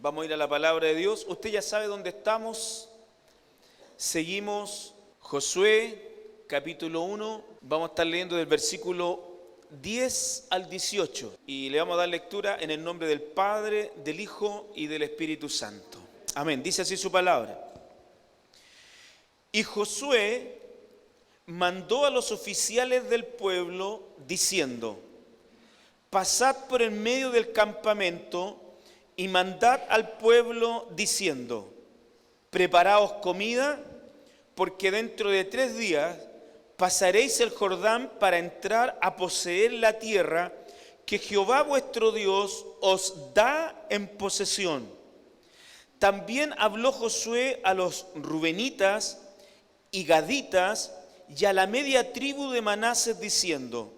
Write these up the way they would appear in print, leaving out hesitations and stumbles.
Vamos a ir a la palabra de Dios. Usted ya sabe dónde estamos. Seguimos Josué, capítulo 1. Vamos a estar leyendo del versículo 10 al 18. Y le vamos a dar lectura en el nombre del Padre, del Hijo y del Espíritu Santo. Amén. Dice así su palabra. Y Josué mandó a los oficiales del pueblo diciendo: pasad por el medio del campamento y mandad al pueblo diciendo: preparaos comida, porque dentro de 3 días pasaréis el Jordán para entrar a poseer la tierra que Jehová vuestro Dios os da en posesión. También habló Josué a los rubenitas y gaditas y a la media tribu de Manasés diciendo: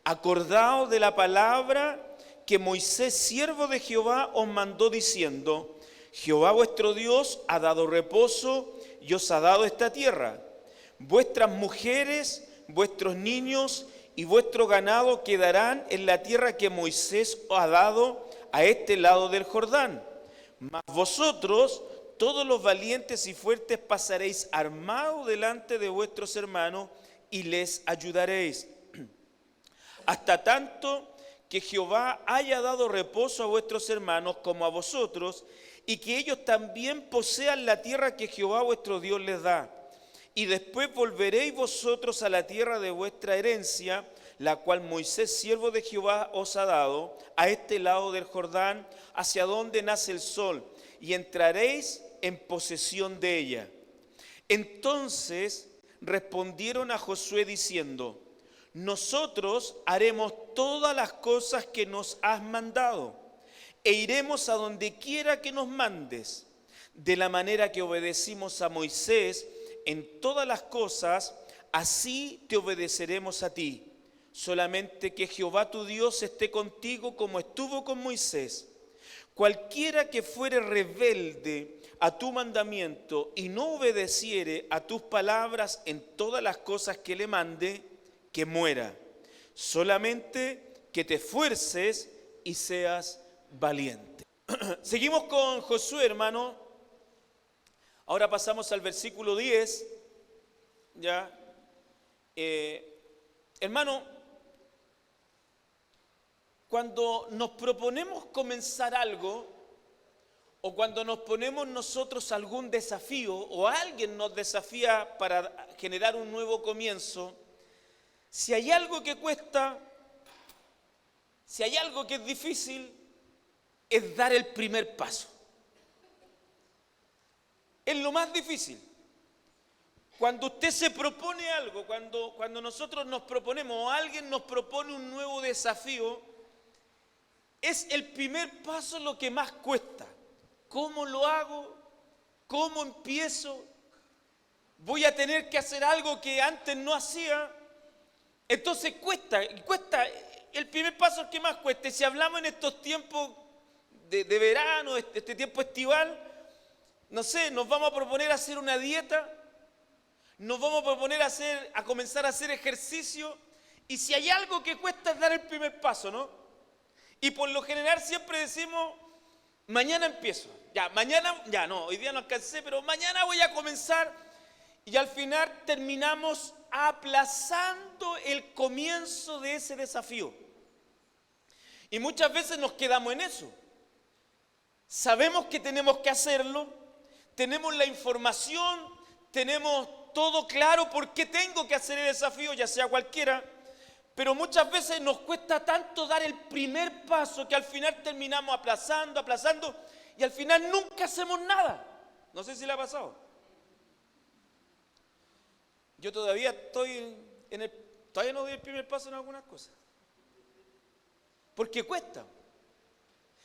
acordaos de la palabra que Moisés, siervo de Jehová, os mandó diciendo: Jehová vuestro Dios ha dado reposo y os ha dado esta tierra. Vuestras mujeres, vuestros niños y vuestro ganado quedarán en la tierra que Moisés os ha dado a este lado del Jordán. Mas vosotros, todos los valientes y fuertes, pasaréis armados delante de vuestros hermanos y les ayudaréis. Hasta tanto que Jehová haya dado reposo a vuestros hermanos como a vosotros, y que ellos también posean la tierra que Jehová vuestro Dios les da. Y después volveréis vosotros a la tierra de vuestra herencia, la cual Moisés, siervo de Jehová, os ha dado, a este lado del Jordán, hacia donde nace el sol, y entraréis en posesión de ella. Entonces respondieron a Josué diciendo: nosotros haremos todas las cosas que nos has mandado, e iremos a donde quiera que nos mandes. De la manera que obedecimos a Moisés en todas las cosas, así te obedeceremos a ti. Solamente que Jehová tu Dios esté contigo como estuvo con Moisés. Cualquiera que fuere rebelde a tu mandamiento y no obedeciere a tus palabras en todas las cosas que le mande, que muera. Solamente que te esfuerces y seas valiente. Seguimos con Josué, hermano. Ahora pasamos al versículo 10. Ya, hermano, cuando nos proponemos comenzar algo, o cuando nos ponemos nosotros algún desafío, o alguien nos desafía para generar un nuevo comienzo, si hay algo que cuesta, si hay algo que es difícil, es dar el primer paso. Es lo más difícil. Cuando usted se propone algo, cuando nosotros nos proponemos o alguien nos propone un nuevo desafío, es el primer paso lo que más cuesta. ¿Cómo lo hago? ¿Cómo empiezo? ¿Voy a tener que hacer algo que antes no hacía? Entonces cuesta, el primer paso es el que más cuesta. Si hablamos en estos tiempos de verano, este tiempo estival, no sé, nos vamos a proponer hacer una dieta, nos vamos a proponer a comenzar a hacer ejercicio, y si hay algo que cuesta es dar el primer paso, ¿no? Y por lo general siempre decimos: mañana empiezo, hoy día no alcancé, pero mañana voy a comenzar, y al final terminamos aplazando el comienzo de ese desafío. Y muchas veces nos quedamos en eso. Sabemos que tenemos que hacerlo, tenemos la información, tenemos todo claro por qué tengo que hacer el desafío, ya sea cualquiera, pero muchas veces nos cuesta tanto dar el primer paso que al final terminamos aplazando, y al final nunca hacemos nada. No sé si le ha pasado. Yo todavía todavía no doy el primer paso en algunas cosas. Porque cuesta.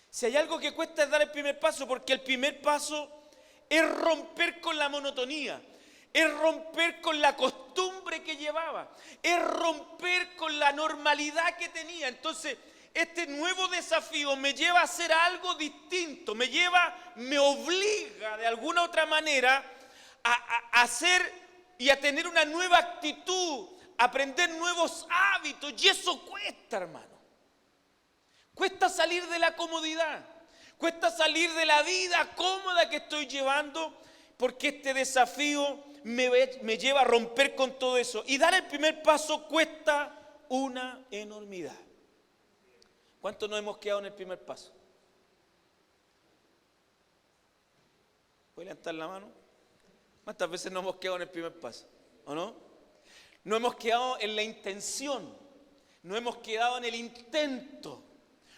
Si hay algo que cuesta es dar el primer paso, porque el primer paso es romper con la monotonía, es romper con la costumbre que llevaba, es romper con la normalidad que tenía. Entonces, este nuevo desafío me lleva a hacer algo distinto, me obliga de alguna otra manera a hacer y a tener una nueva actitud, a aprender nuevos hábitos, y eso cuesta, hermano. Cuesta salir de la comodidad, cuesta salir de la vida cómoda que estoy llevando, porque este desafío me lleva a romper con todo eso. Y dar el primer paso cuesta una enormidad. ¿Cuántos nos hemos quedado en el primer paso? ¿Puede levantar la mano? ¿Cuántas veces nos hemos quedado en el primer paso? ¿O no? No hemos quedado en la intención, no hemos quedado en el intento,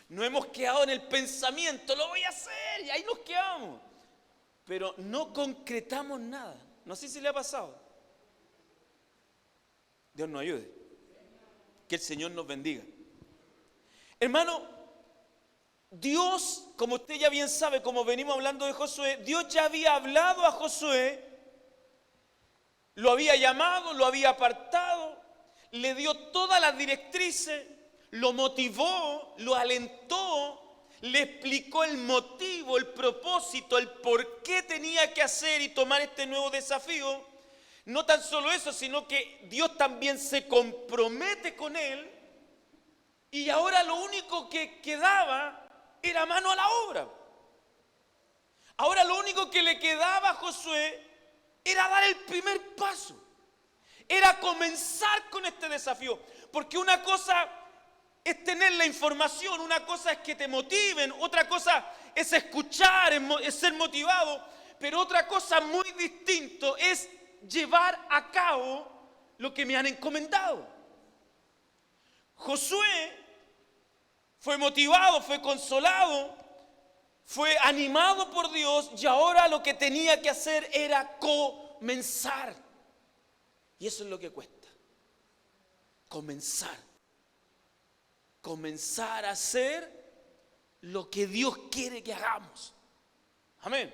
no hemos quedado en el pensamiento, lo voy a hacer, y ahí nos quedamos. Pero no concretamos nada. No sé si le ha pasado. Dios nos ayude. Que el Señor nos bendiga. Hermano, Dios, como usted ya bien sabe, como venimos hablando de Josué, Dios ya había hablado a Josué, lo había llamado, lo había apartado, le dio todas las directrices, lo motivó, lo alentó, le explicó el motivo, el propósito, el por qué tenía que hacer y tomar este nuevo desafío. No tan solo eso, sino que Dios también se compromete con él, y ahora lo único que quedaba era mano a la obra. Ahora lo único que le quedaba a Josué era dar el primer paso, era comenzar con este desafío. Porque una cosa es tener la información, una cosa es que te motiven, otra cosa es escuchar, es ser motivado, pero otra cosa muy distinto es llevar a cabo lo que me han encomendado. Josué fue motivado, fue consolado, fue animado por Dios, y ahora lo que tenía que hacer era comenzar. Y eso es lo que cuesta. Comenzar. Comenzar a hacer lo que Dios quiere que hagamos. Amén.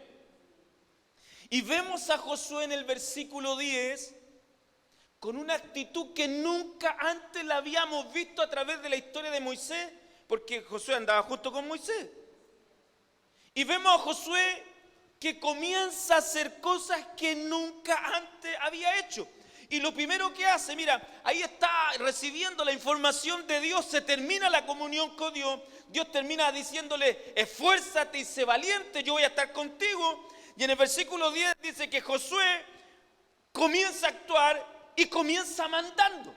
Y vemos a Josué en el versículo 10 con una actitud que nunca antes la habíamos visto a través de la historia de Moisés, porque Josué andaba junto con Moisés. Y vemos a Josué que comienza a hacer cosas que nunca antes había hecho. Y lo primero que hace, mira, ahí está recibiendo la información de Dios, se termina la comunión con Dios, Dios termina diciéndole, esfuérzate y sé valiente, yo voy a estar contigo. Y en el versículo 10 dice que Josué comienza a actuar y comienza mandando.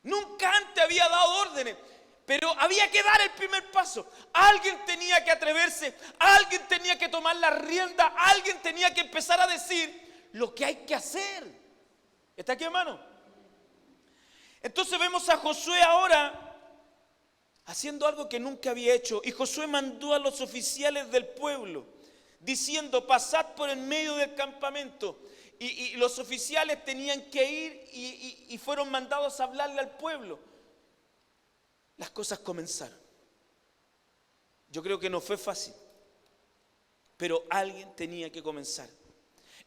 Nunca antes había dado órdenes, pero había que dar el primer paso. Alguien tenía que atreverse, alguien tenía que tomar la rienda, alguien tenía que empezar a decir lo que hay que hacer. ¿Está aquí, hermano? Entonces vemos a Josué ahora haciendo algo que nunca había hecho. Y Josué mandó a los oficiales del pueblo diciendo, pasad por el medio del campamento. Y los oficiales tenían que ir y fueron mandados a hablarle al pueblo. Las cosas comenzaron. Yo creo que no fue fácil, pero alguien tenía que comenzar.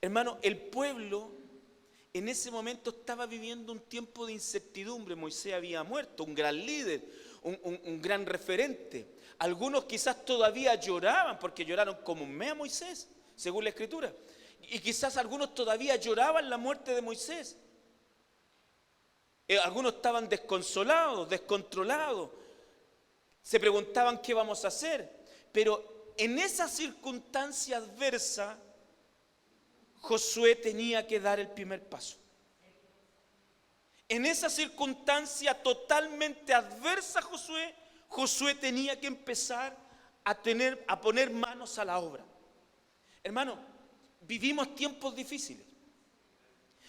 Hermano, el pueblo en ese momento estaba viviendo un tiempo de incertidumbre. Moisés había muerto, un gran líder, un gran referente. Algunos quizás todavía lloraban, porque lloraron como un mes a Moisés, según la Escritura. Y quizás algunos todavía lloraban la muerte de Moisés. Algunos estaban desconsolados, descontrolados. Se preguntaban qué vamos a hacer. Pero en esa circunstancia adversa, Josué tenía que dar el primer paso. En esa circunstancia totalmente adversa, Josué tenía que empezar a poner manos a la obra. Hermano, vivimos tiempos difíciles.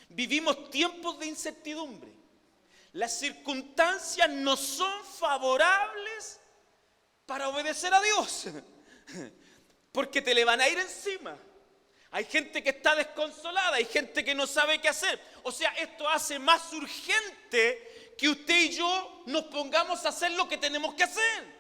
Vivimos tiempos de incertidumbre. Las circunstancias no son favorables para obedecer a Dios, porque te le van a ir encima. Hay gente que está desconsolada, hay gente que no sabe qué hacer. O sea, esto hace más urgente que usted y yo nos pongamos a hacer lo que tenemos que hacer.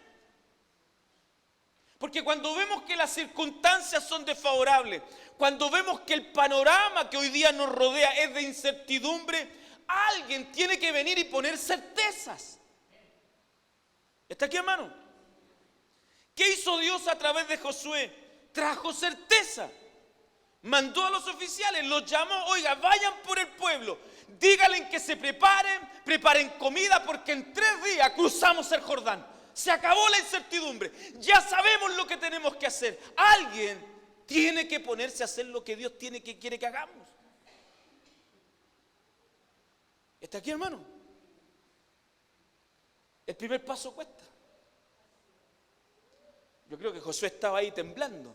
Porque cuando vemos que las circunstancias son desfavorables, cuando vemos que el panorama que hoy día nos rodea es de incertidumbre, alguien tiene que venir y poner certezas. ¿Está aquí, hermano? ¿Qué hizo Dios a través de Josué? Trajo certeza. Mandó a los oficiales, los llamó, oiga, vayan por el pueblo, díganle que se preparen comida porque en 3 días cruzamos el Jordán. Se acabó la incertidumbre, ya sabemos lo que tenemos que hacer. Alguien tiene que ponerse a hacer lo que Dios quiere que hagamos. ¿Está aquí, hermano? El primer paso cuesta. Yo creo que Josué estaba ahí temblando.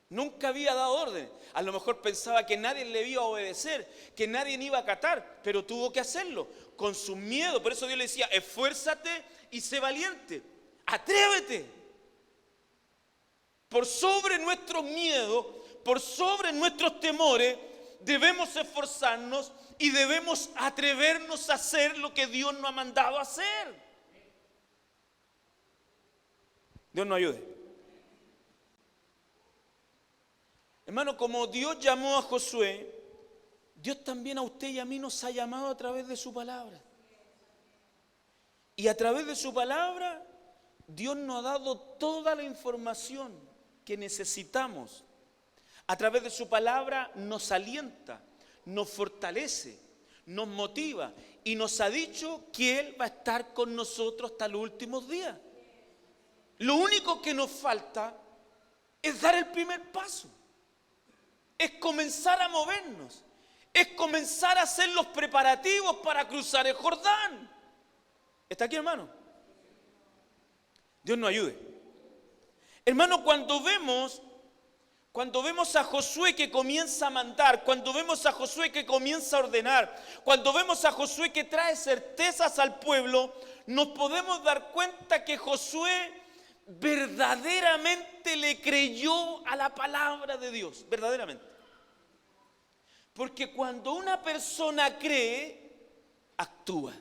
Nunca había dado orden. A lo mejor pensaba que nadie le iba a obedecer, que nadie iba a acatar, pero tuvo que hacerlo con su miedo. Por eso Dios le decía, esfuérzate y sé valiente. Atrévete. Por sobre nuestros miedos, por sobre nuestros temores, debemos esforzarnos y debemos atrevernos a hacer lo que Dios nos ha mandado a hacer. Dios nos ayude. Hermano, como Dios llamó a Josué, Dios también a usted y a mí nos ha llamado a través de su palabra. Y a través de su palabra, Dios nos ha dado toda la información que necesitamos. A través de su palabra nos alienta, nos fortalece, nos motiva y nos ha dicho que Él va a estar con nosotros hasta los últimos días. Lo único que nos falta es dar el primer paso. Es comenzar a movernos. Es comenzar a hacer los preparativos para cruzar el Jordán. ¿Está aquí, hermano? Dios nos ayude. Hermano, cuando vemos a Josué que comienza a mandar, cuando vemos a Josué que comienza a ordenar, cuando vemos a Josué que trae certezas al pueblo, nos podemos dar cuenta que Josué verdaderamente le creyó a la palabra de Dios, verdaderamente. Porque cuando una persona cree, actúa.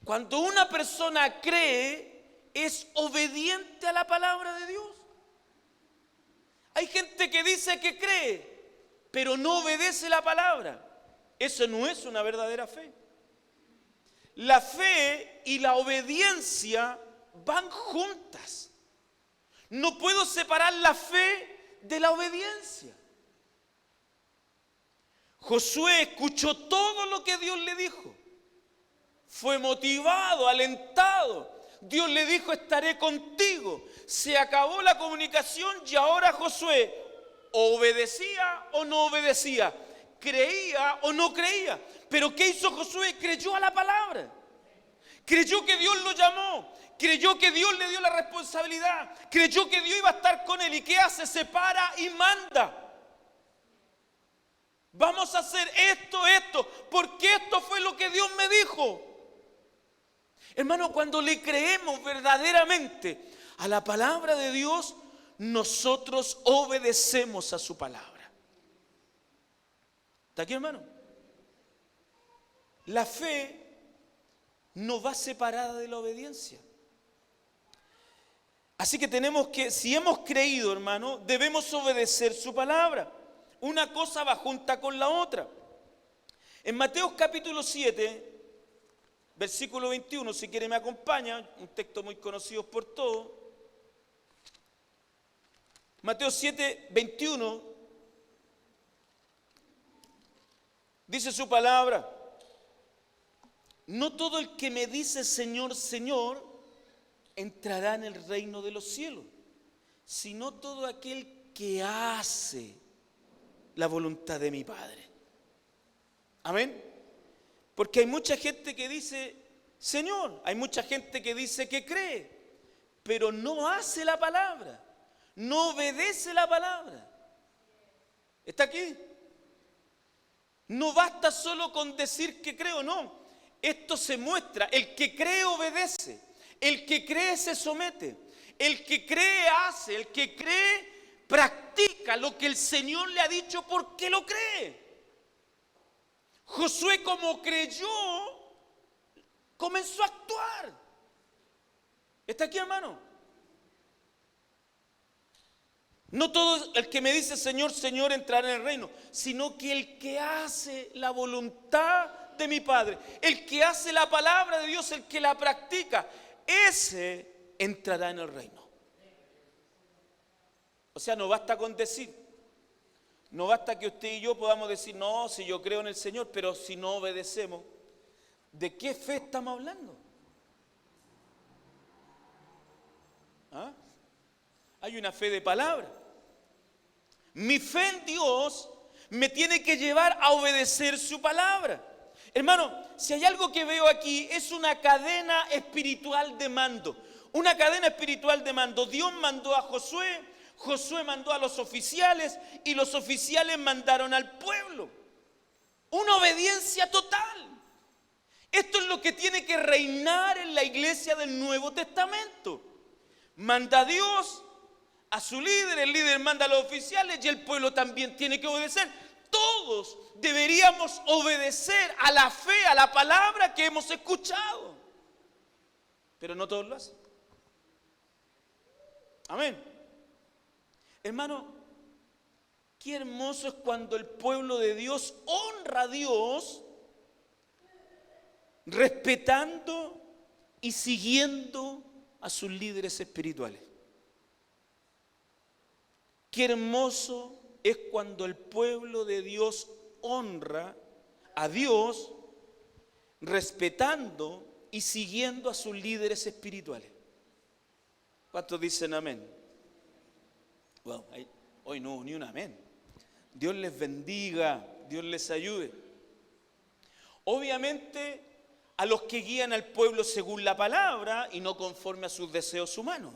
Cuando una persona cree, es obediente a la palabra de Dios. Hay gente que dice que cree, pero no obedece la palabra. Eso no es una verdadera fe. La fe y la obediencia van juntas. No puedo separar la fe de la obediencia. Josué escuchó todo lo que Dios le dijo. Fue motivado, alentado. Dios le dijo, estaré contigo. Se acabó la comunicación y ahora Josué obedecía o no obedecía, creía o no creía. Pero ¿qué hizo Josué? Creyó a la palabra. Creyó que Dios lo llamó. Creyó que Dios le dio la responsabilidad. Creyó que Dios iba a estar con él. ¿Y qué hace? Se para y manda. Vamos a hacer esto, porque esto fue lo que Dios me dijo. Hermano, cuando le creemos verdaderamente a la palabra de Dios, nosotros obedecemos a su palabra. ¿Está aquí, hermano? La fe no va separada de la obediencia. Así que tenemos que, si hemos creído, hermano, debemos obedecer su palabra. Una cosa va junta con la otra. En Mateo capítulo 7, versículo 21, si quiere me acompaña, un texto muy conocido por todos. Mateo 7, 21, dice su palabra: no todo el que me dice Señor, Señor, entrará en el reino de los cielos, sino todo aquel que hace la voluntad de mi Padre. Amén. Porque hay mucha gente que dice Señor, hay mucha gente que dice que cree, pero no hace la palabra, no obedece la palabra. ¿Está aquí? No basta solo con decir que creo, no. Esto se muestra, el que cree obedece, el que cree se somete, el que cree hace, el que cree practica lo que el Señor le ha dicho porque lo cree. Josué, como creyó, comenzó a actuar. ¿Está aquí, hermano? No todo el que me dice Señor, Señor entrará en el reino, sino que el que hace la voluntad de mi Padre, el que hace la palabra de Dios, el que la practica, ese entrará en el reino. O sea, no basta con decir, no basta que usted y yo podamos decir, no, si yo creo en el Señor, pero si no obedecemos, ¿de qué fe estamos hablando? ¿Ah? Hay una fe de palabra. Mi fe en Dios me tiene que llevar a obedecer su palabra. Hermano, si hay algo que veo aquí, es una cadena espiritual de mando. Una cadena espiritual de mando. Dios mandó a Josué, Josué mandó a los oficiales y los oficiales mandaron al pueblo. Una obediencia total. Esto es lo que tiene que reinar en la iglesia del Nuevo Testamento. Manda a Dios a su líder, el líder manda a los oficiales y el pueblo también tiene que obedecer. Todos deberíamos obedecer a la fe, a la palabra que hemos escuchado. Pero no todos lo hacen. Amén. Hermano, qué hermoso es cuando el pueblo de Dios honra a Dios, respetando y siguiendo a sus líderes espirituales. Qué hermoso es cuando el pueblo de Dios honra a Dios, respetando y siguiendo a sus líderes espirituales. ¿Cuántos dicen amén? Bueno, hoy no hubo ni un amén. Dios les bendiga, Dios les ayude. Obviamente, a los que guían al pueblo según la palabra y no conforme a sus deseos humanos.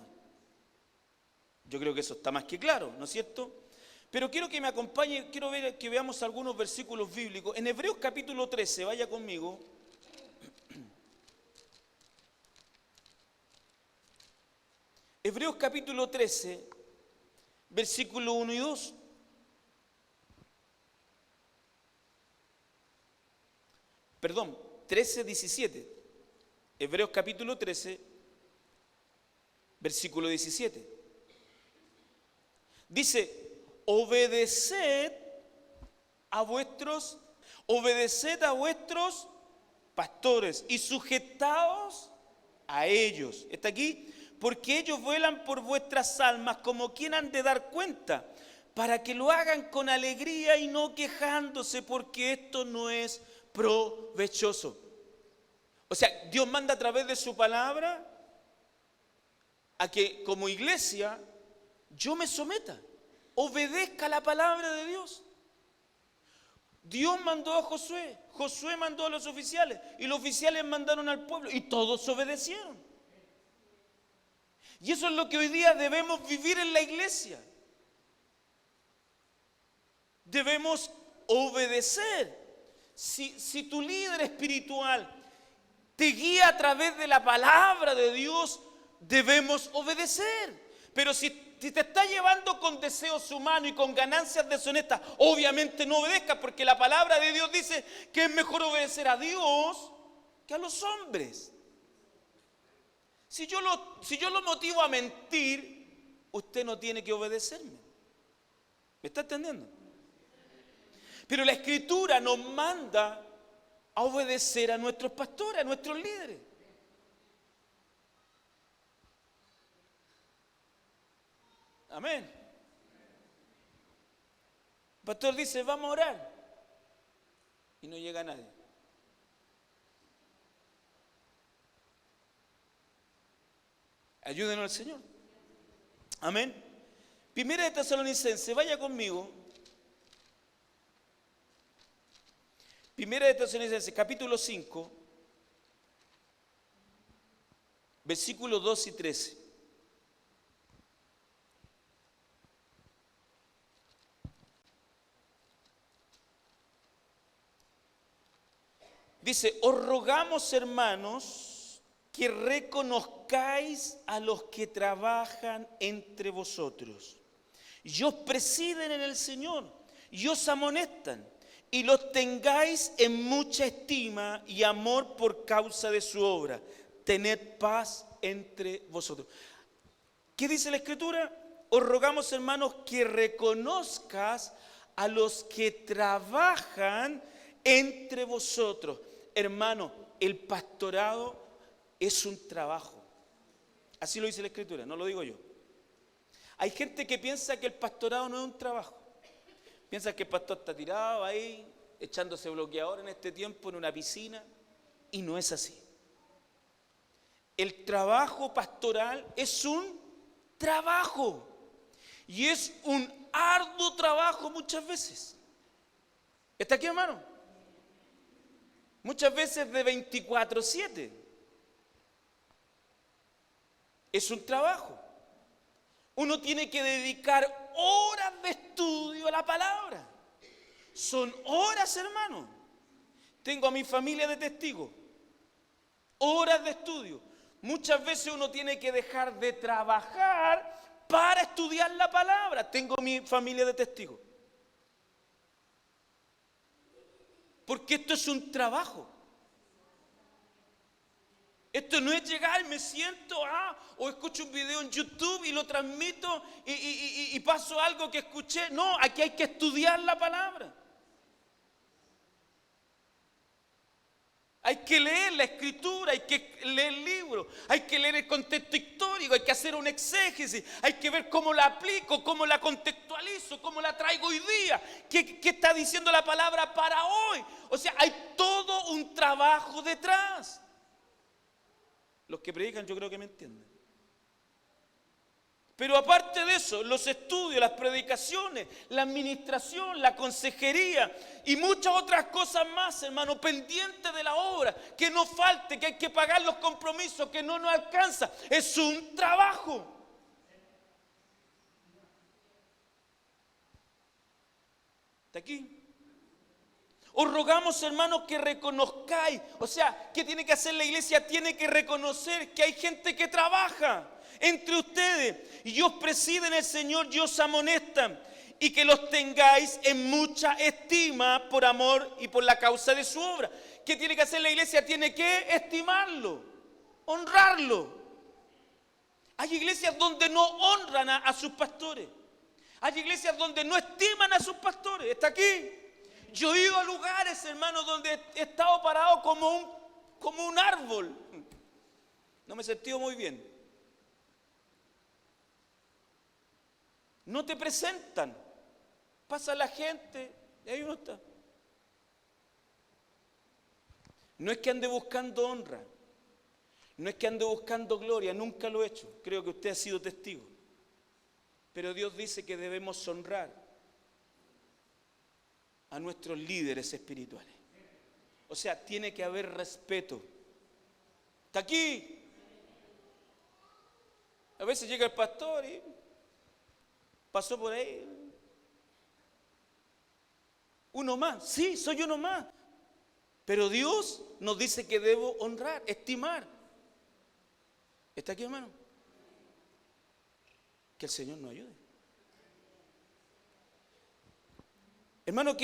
Yo creo que eso está más que claro, ¿no es cierto? Pero quiero que me acompañe, quiero ver que veamos algunos versículos bíblicos. En Hebreos capítulo 13, vaya conmigo. Hebreos capítulo 13, versículo 1 y 2. Perdón, 13, 17. Hebreos capítulo 13, versículo 17. Dice, obedeced a vuestros pastores y sujetaos a ellos. ¿Está aquí? Porque ellos velan por vuestras almas como quien han de dar cuenta, para que lo hagan con alegría y no quejándose, porque esto no es provechoso. O sea, Dios manda a través de su palabra a que como iglesia yo me someta, obedezca la palabra de Dios. Dios mandó a Josué, Josué mandó a los oficiales y los oficiales mandaron al pueblo y todos obedecieron. Y eso es lo que hoy día debemos vivir en la iglesia. Debemos obedecer. Si tu líder espiritual te guía a través de la palabra de Dios, debemos obedecer. Pero si te está llevando con deseos humanos y con ganancias deshonestas, obviamente no obedezcas, porque la palabra de Dios dice que es mejor obedecer a Dios que a los hombres. Si yo lo motivo a mentir, usted no tiene que obedecerme. ¿Me está entendiendo? Pero la Escritura nos manda a obedecer a nuestros pastores, a nuestros líderes. Amén. El pastor dice, vamos a orar. Y no llega nadie. Ayúdenos al Señor. Amén. Primera de Tesalonicenses, vaya conmigo. Primera de Tesalonicenses, capítulo 5, versículos 2 y 13. Dice, os rogamos, hermanos, que reconozcáis a los que trabajan entre vosotros y os presiden en el Señor y os amonestan, y los tengáis en mucha estima y amor por causa de su obra. Tened paz entre vosotros. ¿Qué dice la Escritura? os rogamos, hermanos, que reconozcas a los que trabajan entre vosotros. Hermano, el pastorado es un trabajo. Así lo dice la Escritura, no lo digo yo. Hay gente que piensa que el pastorado no es un trabajo. Piensa que el pastor está tirado ahí, echándose bloqueador en este tiempo en una piscina, y no es así. El trabajo pastoral es un trabajo, y es un arduo trabajo muchas veces. ¿Está aquí, hermano? Muchas veces de 24/7. Es un trabajo. Uno tiene que dedicar horas de estudio a la palabra. Son horas, hermano. Tengo a mi familia de testigos. Horas de estudio. Muchas veces uno tiene que dejar de trabajar para estudiar la palabra. Tengo a mi familia de testigos. Porque esto es un trabajo. Esto no es llegar, me siento, o escucho un video en YouTube y lo transmito y paso algo que escuché. No, aquí hay que estudiar la palabra. Hay que leer la Escritura, hay que leer el libro, hay que leer el contexto histórico, hay que hacer un exégesis, hay que ver cómo la aplico, cómo la contextualizo, cómo la traigo hoy día, qué está diciendo la palabra para hoy. O sea, hay todo un trabajo detrás. Los que predican yo creo que me entienden. Pero aparte de eso, los estudios, las predicaciones, la administración, la consejería y muchas otras cosas más, hermano, pendientes de la obra, que no falte, que hay que pagar los compromisos, que no nos alcanza. Es un trabajo. ¿Está aquí? Os rogamos, hermanos, que reconozcáis. O sea, ¿qué tiene que hacer la iglesia? Tiene que reconocer que hay gente que trabaja entre ustedes y os presiden el Señor y os amonestan, y que los tengáis en mucha estima por amor y por la causa de su obra. ¿Qué tiene que hacer la iglesia? Tiene que estimarlo, honrarlo. Hay iglesias donde no honran a sus pastores. Hay iglesias donde no estiman a sus pastores. ¿Está aquí? Yo he ido a lugares, hermanos, donde he estado parado como un árbol. No me he sentido muy bien. No te presentan. Pasa la gente y ahí uno está. No es que ande buscando honra. No es que ande buscando gloria. Nunca lo he hecho. Creo que usted ha sido testigo. Pero Dios dice que debemos honrar a nuestros líderes espirituales. O sea, tiene que haber respeto. Está aquí. A veces llega el pastor y pasó por ahí. Uno más. Sí, soy uno más. Pero Dios nos dice que debo honrar, estimar. ¿Está aquí, hermano? Que el Señor nos ayude. Hermano,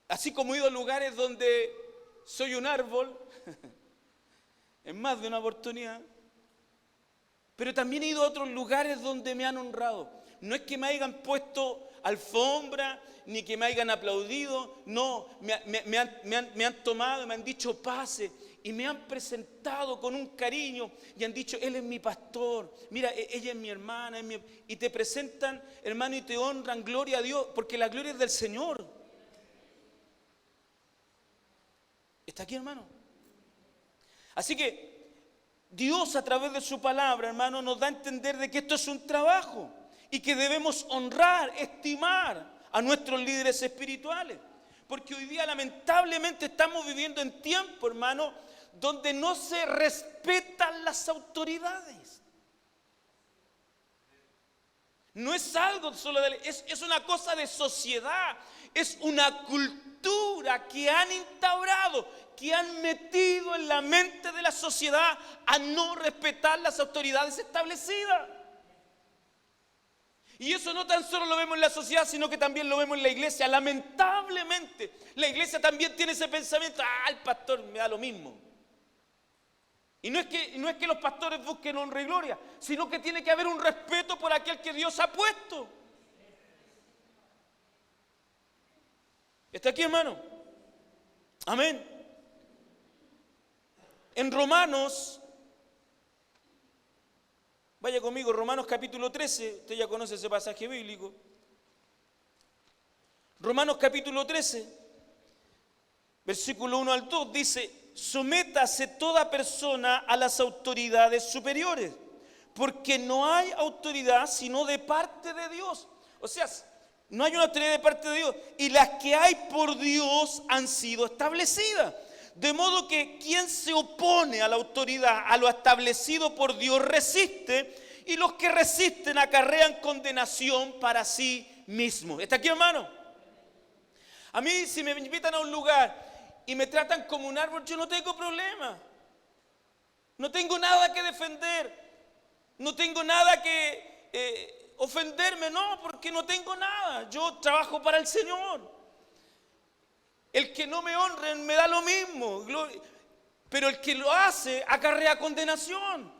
así como he ido a lugares donde soy un árbol, en más de una oportunidad, pero también he ido a otros lugares donde me han honrado. No es que me hayan puesto alfombra, ni que me hayan aplaudido, no, me han tomado, me han dicho pase, y me han presentado con un cariño, y han dicho, él es mi pastor, mira, ella es mi hermana, y te presentan, hermano, y te honran, gloria a Dios, porque la gloria es del Señor. ¿Está aquí, hermano? Así que Dios a través de su palabra, hermano, nos da a entender de que esto es un trabajo y que debemos honrar, estimar a nuestros líderes espirituales. Porque hoy día lamentablemente estamos viviendo en tiempo, hermano, donde no se respetan las autoridades. No es algo solo es una cosa de sociedad, es una cultura que han instaurado, que han metido en la mente de la sociedad a no respetar las autoridades establecidas. Y eso no tan solo lo vemos en la sociedad, sino que también lo vemos en la iglesia. Lamentablemente, la iglesia también tiene ese pensamiento, el pastor me da lo mismo. Y no es que los pastores busquen honra y gloria, sino que tiene que haber un respeto por aquel que Dios ha puesto. ¿Está aquí, hermano? Amén. En Romanos, vaya conmigo, Romanos capítulo 13, usted ya conoce ese pasaje bíblico. Romanos capítulo 13, versículo 1 al 2, dice: sométase toda persona a las autoridades superiores, porque no hay autoridad sino de parte de Dios. O sea, no hay una autoridad de parte de Dios, y las que hay por Dios han sido establecidas. De modo que quien se opone a la autoridad, a lo establecido por Dios, resiste, y los que resisten acarrean condenación para sí mismos. ¿Está aquí, hermano? A mí, si me invitan a un lugar y me tratan como un árbol, yo no tengo problema. No tengo nada que defender. No tengo nada que ofenderme, no, porque no tengo nada. Yo trabajo para el Señor. El que no me honre me da lo mismo. Pero el que lo hace acarrea condenación.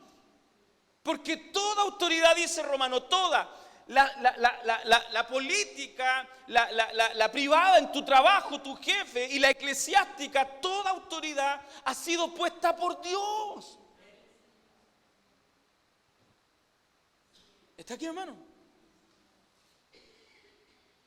Porque toda autoridad, dice Romano, toda, la política, la privada en tu trabajo, tu jefe, y la eclesiástica, toda autoridad ha sido puesta por Dios. ¿Está aquí, hermano?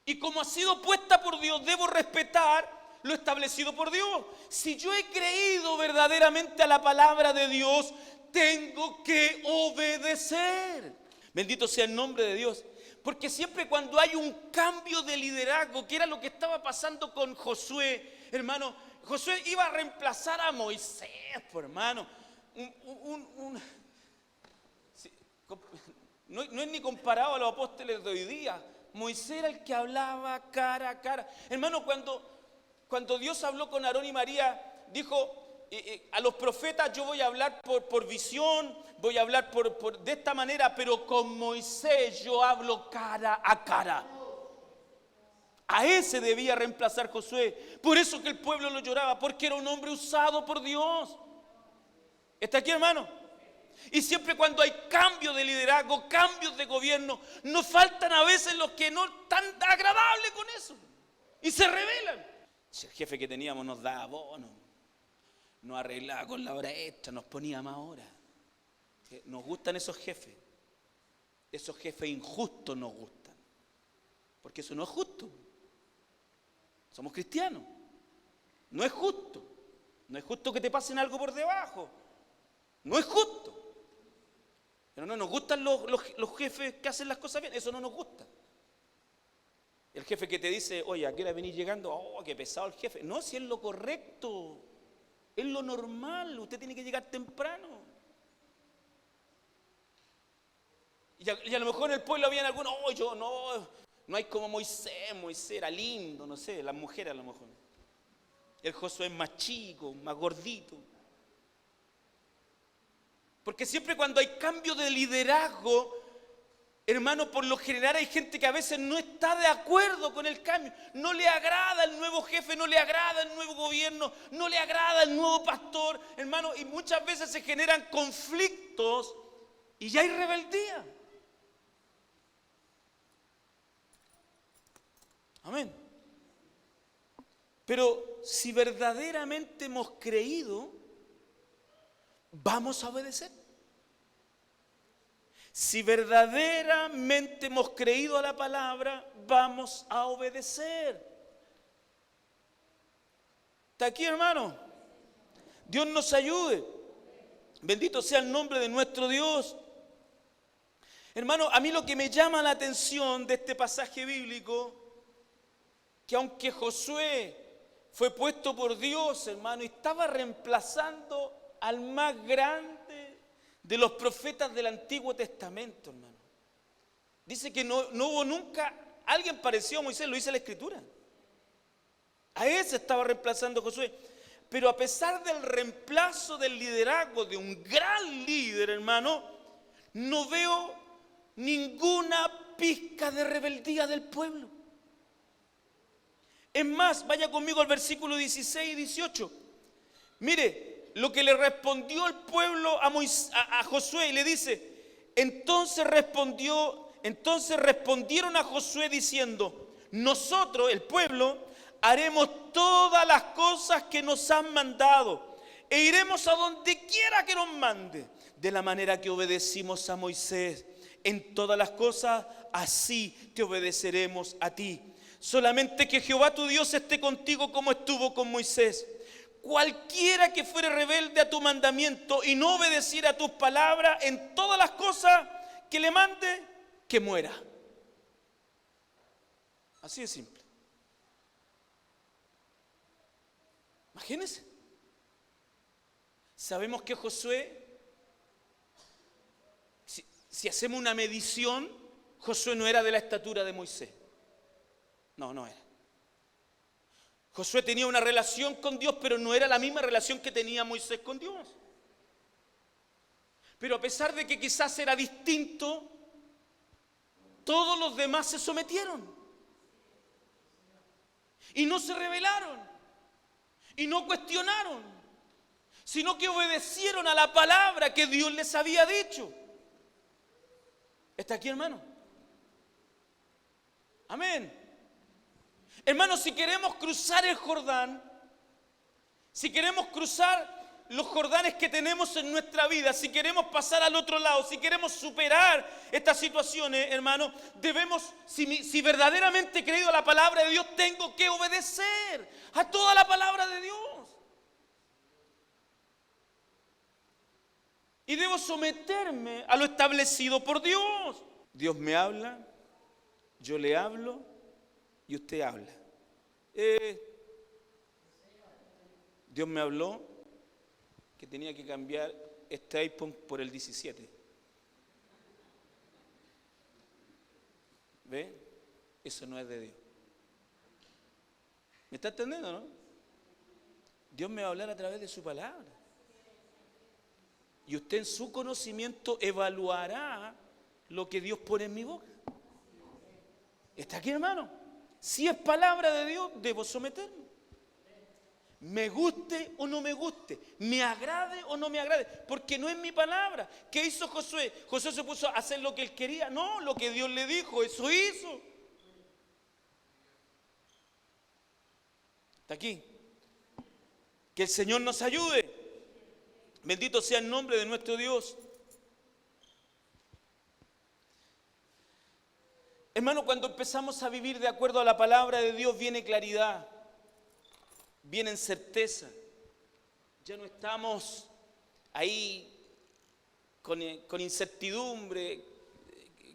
Y como ha sido puesta por Dios, debo respetar lo establecido por Dios. Si yo he creído verdaderamente a la palabra de Dios, tengo que obedecer. Bendito sea el nombre de Dios. Porque siempre cuando hay un cambio de liderazgo, que era lo que estaba pasando con Josué, hermano, Josué iba a reemplazar a Moisés, pues, hermano. No es ni comparado a los apóstoles de hoy día. Moisés era el que hablaba cara a cara. Hermano, cuando Dios habló con Aarón y María, dijo: a los profetas yo voy a hablar por visión, voy a hablar de esta manera, pero con Moisés yo hablo cara a cara. A ese debía reemplazar Josué. Por eso que el pueblo lo lloraba, porque era un hombre usado por Dios. ¿Está aquí, hermano? Y siempre cuando hay cambios de liderazgo, cambios de gobierno, nos faltan a veces los que no están agradables con eso y se rebelan. El jefe que teníamos nos daba bono, nos arreglaba con la hora extra, nos ponía más horas. Nos gustan esos jefes injustos nos gustan, porque eso no es justo. Somos cristianos, no es justo que te pasen algo por debajo, no es justo. Pero no nos gustan los jefes que hacen las cosas bien, eso no nos gusta. El jefe que te dice: oye, ¿a qué hora venís llegando? Oh, qué pesado el jefe. No, si es lo correcto, es lo normal, usted tiene que llegar temprano. Y a lo mejor en el pueblo habían algunos: oh, yo no hay como Moisés era lindo, no sé, las mujeres a lo mejor. El Josué es más chico, más gordito. Porque siempre cuando hay cambio de liderazgo, hermano, por lo general hay gente que a veces no está de acuerdo con el cambio. No le agrada el nuevo jefe, no le agrada el nuevo gobierno, no le agrada el nuevo pastor, hermano. Y muchas veces se generan conflictos y ya hay rebeldía. Amén. Pero si verdaderamente hemos creído, vamos a obedecer. Si verdaderamente hemos creído a la palabra, vamos a obedecer. ¿Está aquí, hermano? Dios nos ayude. Bendito sea el nombre de nuestro Dios. Hermano, a mí lo que me llama la atención de este pasaje bíblico, que aunque Josué fue puesto por Dios, hermano, y estaba reemplazando al más grande de los profetas del Antiguo Testamento, hermano. Dice que no hubo nunca alguien parecido a Moisés, lo dice la Escritura. A ese estaba reemplazando Josué. Pero a pesar del reemplazo del liderazgo de un gran líder, hermano, no veo ninguna pizca de rebeldía del pueblo. Es más, vaya conmigo al versículo 16 y 18. Mire, lo que le respondió el pueblo a Josué, y le dice, entonces respondieron a Josué diciendo, nosotros, el pueblo, haremos todas las cosas que nos han mandado e iremos a donde quiera que nos mande, de la manera que obedecimos a Moisés. En todas las cosas, así te obedeceremos a ti. Solamente que Jehová tu Dios esté contigo como estuvo con Moisés. Cualquiera que fuere rebelde a tu mandamiento y no obedeciera a tus palabras en todas las cosas que le mande, que muera. Así de simple. Imagínense. Sabemos que Josué, si hacemos una medición, Josué no era de la estatura de Moisés. No era. Josué tenía una relación con Dios, pero no era la misma relación que tenía Moisés con Dios. Pero a pesar de que quizás era distinto, todos los demás se sometieron. Y no se rebelaron. Y no cuestionaron. Sino que obedecieron a la palabra que Dios les había dicho. ¿Está aquí, hermano? Amén. Hermanos, si queremos cruzar el Jordán, si queremos cruzar los Jordanes que tenemos en nuestra vida, si queremos pasar al otro lado, si queremos superar estas situaciones, hermanos, debemos, si verdaderamente he creído a la palabra de Dios, tengo que obedecer a toda la palabra de Dios. Y debo someterme a lo establecido por Dios. Dios me habla, yo le hablo y usted habla. Dios me habló que tenía que cambiar este iPhone por el 17. ¿Ve? Eso no es de Dios. ¿Me está entendiendo, no? Dios me va a hablar a través de su palabra. Y usted en su conocimiento evaluará lo que Dios pone en mi boca. ¿Está aquí, hermano? Si es palabra de Dios, debo someterme. Me guste o no me guste, me agrade o no me agrade, porque no es mi palabra. ¿Qué hizo Josué? Josué se puso a hacer lo que él quería. No, lo que Dios le dijo, eso hizo. ¿Está aquí? Que el Señor nos ayude. Bendito sea el nombre de nuestro Dios. Hermano, cuando empezamos a vivir de acuerdo a la palabra de Dios, viene claridad, viene certeza. Ya no estamos ahí con incertidumbre.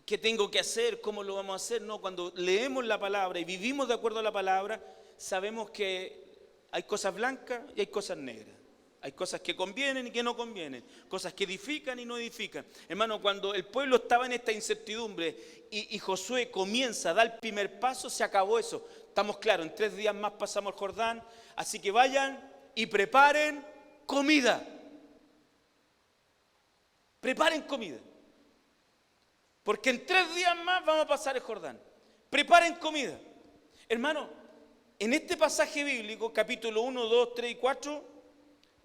¿Qué tengo que hacer? ¿Cómo lo vamos a hacer? No, cuando leemos la palabra y vivimos de acuerdo a la palabra, sabemos que hay cosas blancas y hay cosas negras. Hay cosas que convienen y que no convienen, cosas que edifican y no edifican. Hermano, cuando el pueblo estaba en esta incertidumbre y Josué comienza a dar el primer paso, se acabó eso. Estamos claros, en 3 días más pasamos el Jordán, así que vayan y preparen comida. Preparen comida. Porque en 3 días más vamos a pasar el Jordán. Preparen comida. Hermano, en este pasaje bíblico, capítulo 1, 2, 3 y 4...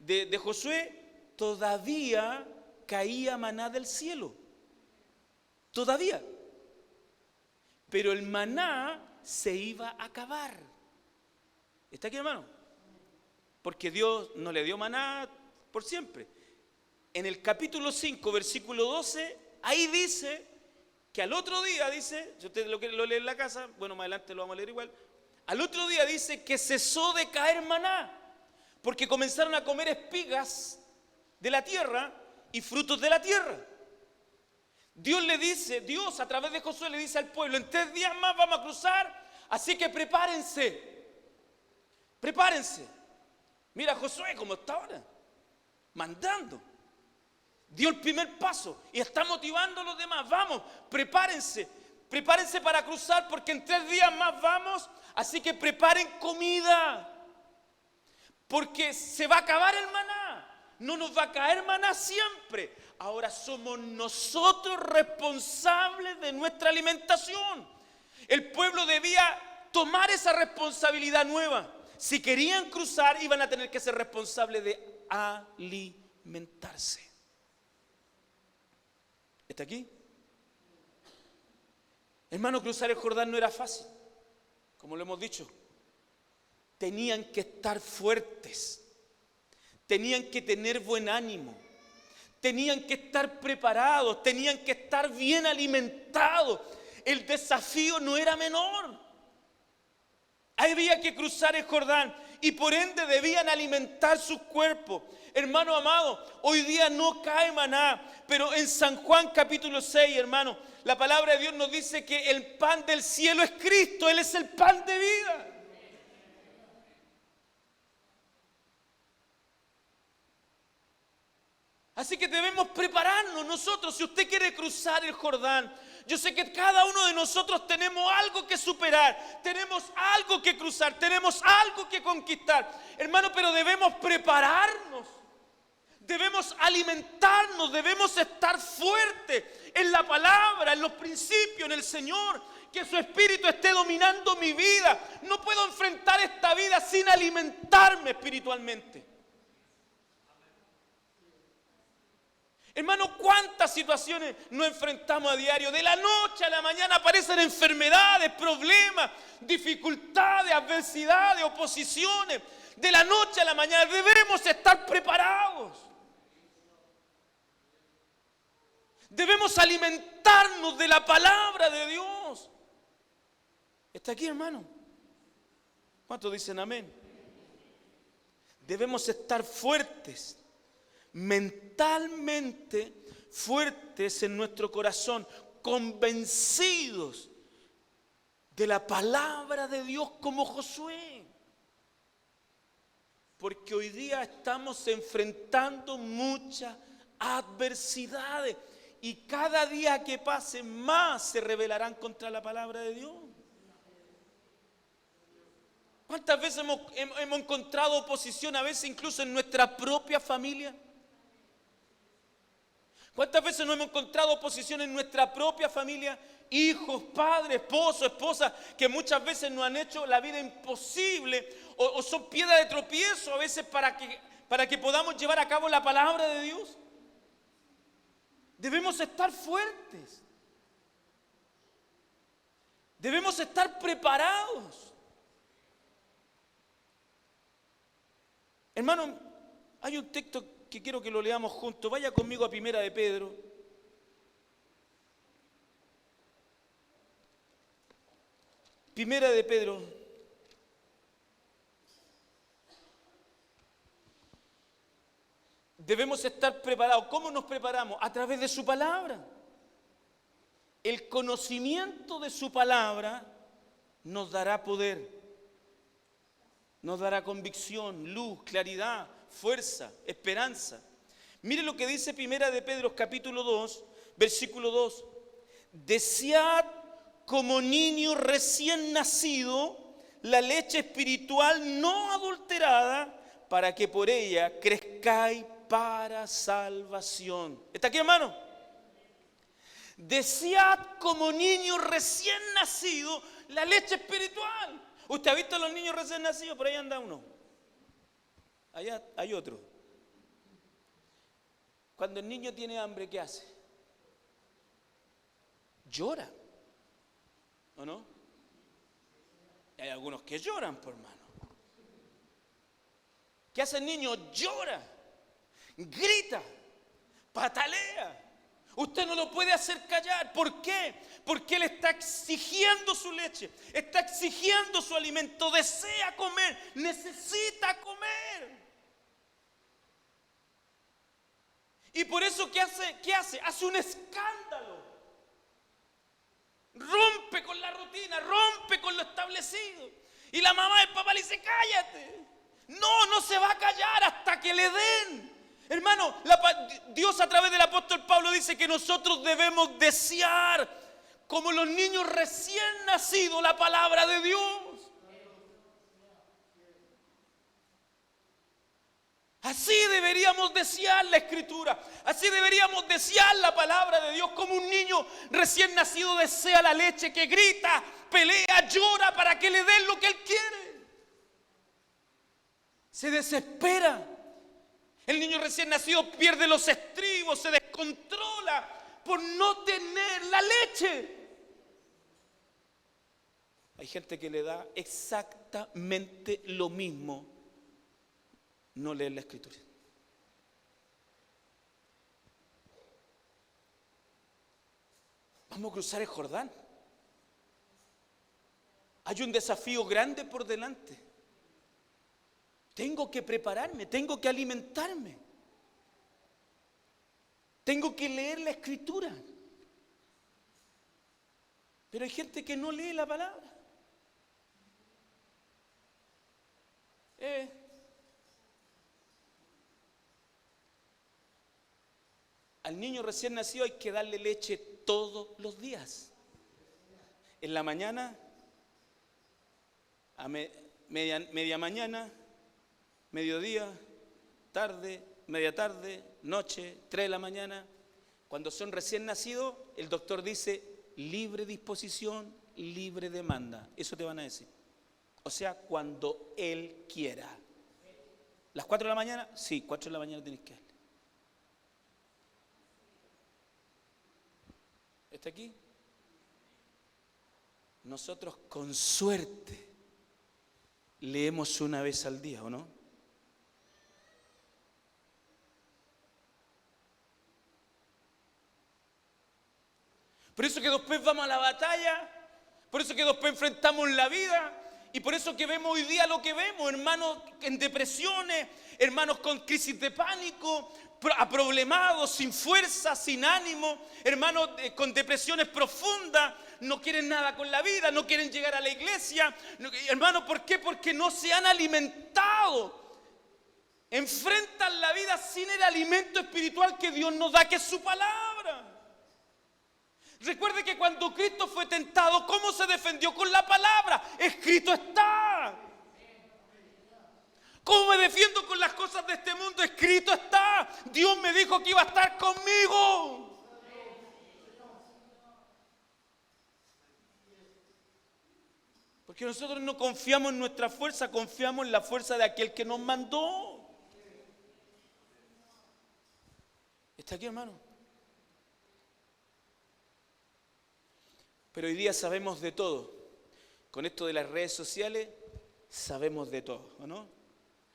de Josué, todavía caía maná del cielo. Todavía. Pero el maná se iba a acabar. ¿Está aquí, hermano? Porque Dios no le dio maná por siempre. En el capítulo 5, versículo 12, ahí dice que al otro día, dice, si usted lo lee en la casa, bueno, más adelante lo vamos a leer igual, al otro día dice que cesó de caer maná. Porque comenzaron a comer espigas de la tierra y frutos de la tierra. Dios a través de Josué le dice al pueblo, en 3 días más vamos a cruzar, así que prepárense. Prepárense. Mira Josué cómo está ahora, mandando. Dio el primer paso y está motivando a los demás. Vamos, prepárense. Prepárense para cruzar porque en 3 días más vamos, así que preparen comida. Porque se va a acabar el maná. No nos va a caer maná siempre. Ahora somos nosotros responsables de nuestra alimentación. El pueblo debía tomar esa responsabilidad nueva. si querían cruzar, iban a tener que ser responsables de alimentarse. ¿Está aquí? Hermano, cruzar el Jordán no era fácil, como lo hemos dicho. Tenían que estar fuertes, tenían que tener buen ánimo, tenían que estar preparados, tenían que estar bien alimentados. El desafío no era menor. Había que cruzar el Jordán y por ende debían alimentar sus cuerpos. Hermano amado, hoy día no cae maná, pero en San Juan capítulo 6, hermano, la palabra de Dios nos dice que el pan del cielo es Cristo, Él es el pan de vida. Así que debemos prepararnos nosotros. Si usted quiere cruzar el Jordán, yo sé que cada uno de nosotros tenemos algo que superar, tenemos algo que cruzar, tenemos algo que conquistar, hermano, pero debemos prepararnos, debemos alimentarnos, debemos estar fuertes en la palabra, en los principios, en el Señor, que su Espíritu esté dominando mi vida. No puedo enfrentar esta vida sin alimentarme espiritualmente. Hermano, ¿cuántas situaciones nos enfrentamos a diario? De la noche a la mañana aparecen enfermedades, problemas, dificultades, adversidades, oposiciones. De la noche a la mañana debemos estar preparados. Debemos alimentarnos de la palabra de Dios. ¿Está aquí, hermano? ¿Cuántos dicen amén? Debemos estar fuertes, mentalmente fuertes en nuestro corazón, convencidos de la palabra de Dios como Josué. Porque hoy día estamos enfrentando muchas adversidades y cada día que pase más se rebelarán contra la palabra de Dios. ¿Cuántas veces hemos encontrado oposición, a veces incluso en nuestra propia familia? ¿Cuántas veces no hemos encontrado oposición en nuestra propia familia? Hijos, padres, esposos, esposas, que muchas veces nos han hecho la vida imposible o son piedra de tropiezo a veces para que podamos llevar a cabo la palabra de Dios. Debemos estar fuertes. Debemos estar preparados. Hermano, hay un texto que quiero que lo leamos juntos. Vaya conmigo a Primera de Pedro. Primera de Pedro. Debemos estar preparados. ¿Cómo nos preparamos? A través de su palabra. El conocimiento de su palabra nos dará poder, nos dará convicción, luz, claridad, fuerza, esperanza. Mire lo que dice Primera de Pedro capítulo 2, versículo 2. Desead como niño recién nacido la leche espiritual no adulterada, para que por ella crezcáis para salvación. ¿Está aquí, hermano? Desead como niño recién nacido la leche espiritual. ¿Usted ha visto a los niños recién nacidos? Por ahí anda uno. Allá hay otro. Cuando el niño tiene hambre, ¿qué hace? Llora. ¿O no? Hay algunos que lloran, por hermano. ¿Qué hace el niño? Llora, grita, patalea. Usted no lo puede hacer callar. ¿Por qué? Porque él está exigiendo su leche, está exigiendo su alimento, desea comer, necesita comer. Y por eso, ¿qué hace? Hace un escándalo. Rompe con la rutina, rompe con lo establecido. Y la mamá y el papá le dice, cállate. No se va a callar hasta que le den. Hermano, Dios a través del apóstol Pablo dice que nosotros debemos desear como los niños recién nacidos la palabra de Dios. Así deberíamos desear la Escritura, así deberíamos desear la palabra de Dios, como un niño recién nacido desea la leche, que grita, pelea, llora para que le den lo que él quiere. se desespera. El niño recién nacido pierde los estribos, se descontrola por no tener la leche. Hay gente que le da exactamente lo mismo no leer la Escritura. Vamos a cruzar el Jordán. Hay un desafío grande por delante. Tengo que prepararme, tengo que alimentarme. Tengo que leer la Escritura. Pero hay gente que no lee la palabra. Al niño recién nacido hay que darle leche todos los días. En la mañana, a media mañana, mediodía, tarde, media tarde, noche, 3 de la mañana. Cuando son recién nacidos, el doctor dice libre disposición, libre demanda. Eso te van a decir. O sea, cuando él quiera. ¿Las 4 de la mañana? Sí, 4 de la mañana tienes que darle. ¿Está aquí? Nosotros con suerte leemos una vez al día, ¿o no? Por eso que después vamos a la batalla, por eso que después enfrentamos la vida y por eso que vemos hoy día lo que vemos, hermanos en depresiones, hermanos con crisis de pánico, aproblemados, sin fuerza, sin ánimo, hermanos con depresiones profundas, no quieren nada con la vida, no quieren llegar a la iglesia. Hermanos, ¿por qué? Porque no se han alimentado. Enfrentan la vida sin el alimento espiritual que Dios nos da, que es su palabra. Recuerde que cuando Cristo fue tentado, ¿cómo se defendió? Con la palabra. Escrito está. ¿Cómo me defiendo con las cosas de este mundo? Escrito está. Dios me dijo que iba a estar conmigo. Porque nosotros no confiamos en nuestra fuerza, confiamos en la fuerza de aquel que nos mandó. ¿Está aquí, hermano? Pero hoy día sabemos de todo. Con esto de las redes sociales, sabemos de todo, ¿o no?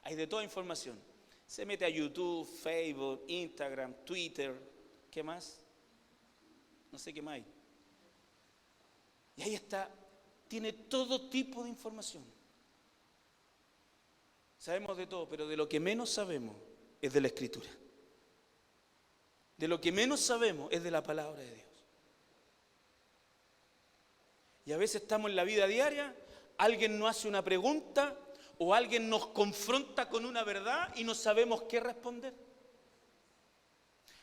Hay de toda información. Se mete a YouTube, Facebook, Instagram, Twitter, ¿qué más? No sé qué más hay. Y ahí está, tiene todo tipo de información. Sabemos de todo, pero de lo que menos sabemos es de la Escritura. De lo que menos sabemos es de la palabra de Dios. Y a veces estamos en la vida diaria, alguien nos hace una pregunta o alguien nos confronta con una verdad y no sabemos qué responder.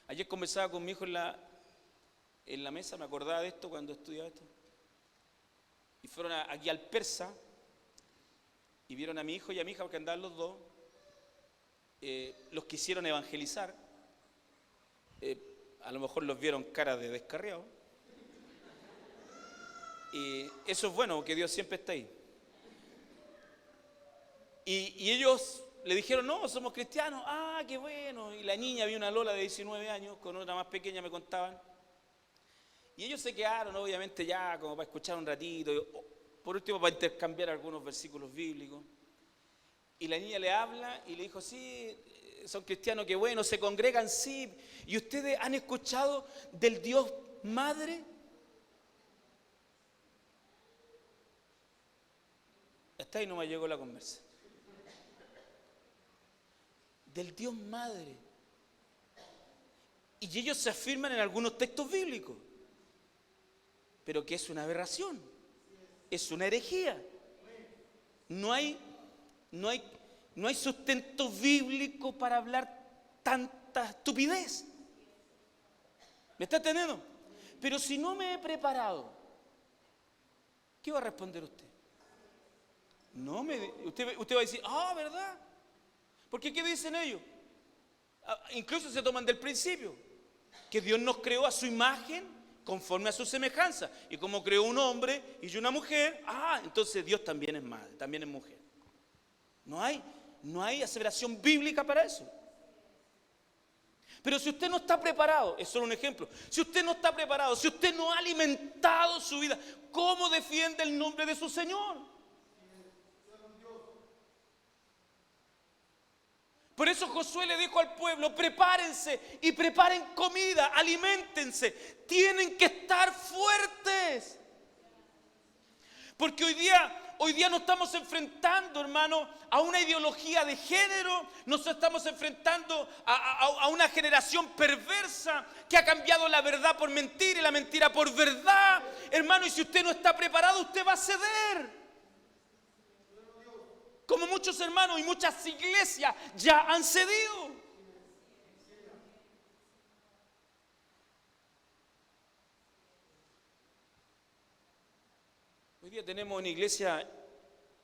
Ayer conversaba con mi hijo en la mesa, me acordaba de esto cuando estudiaba esto. Y fueron aquí al Persa y vieron a mi hijo y a mi hija, porque andaban los dos. Los quisieron evangelizar. A lo mejor los vieron cara de descarriado. Y eso es bueno, porque Dios siempre está ahí. Y ellos le dijeron, no, somos cristianos. Ah, qué bueno. Y la niña, había una Lola de 19 años, con otra más pequeña, me contaban. Y ellos se quedaron, obviamente, ya como para escuchar un ratito, por último para intercambiar algunos versículos bíblicos. Y la niña le habla y le dijo, sí, son cristianos, qué bueno, se congregan, sí. ¿Y ustedes han escuchado del Dios Madre? Hasta ahí no me llegó la conversa. Del Dios Madre. Y ellos se afirman en algunos textos bíblicos, pero que es una aberración, es una herejía. No hay sustento bíblico para hablar tanta estupidez. ¿Me está entendiendo? Pero si no me he preparado, ¿qué va a responder usted? No, usted va a decir, ¿verdad? Porque ¿qué dicen ellos? Incluso se toman del principio, que Dios nos creó a su imagen conforme a su semejanza. Y como creó un hombre y una mujer, entonces Dios también es madre, también es mujer. No hay No hay aseveración bíblica para eso. Pero si usted no está preparado, es solo un ejemplo, si usted no está preparado, si usted no ha alimentado su vida, ¿cómo defiende el nombre de su Señor? Por eso Josué le dijo al pueblo, prepárense y preparen comida, aliméntense, tienen que estar fuertes. Porque hoy día nos estamos enfrentando, hermano, a una ideología de género, nos estamos enfrentando a una generación perversa que ha cambiado la verdad por mentira y la mentira por verdad. Hermano, y si usted no está preparado, usted va a ceder. Como muchos hermanos y muchas iglesias ya han cedido. Hoy día tenemos en iglesia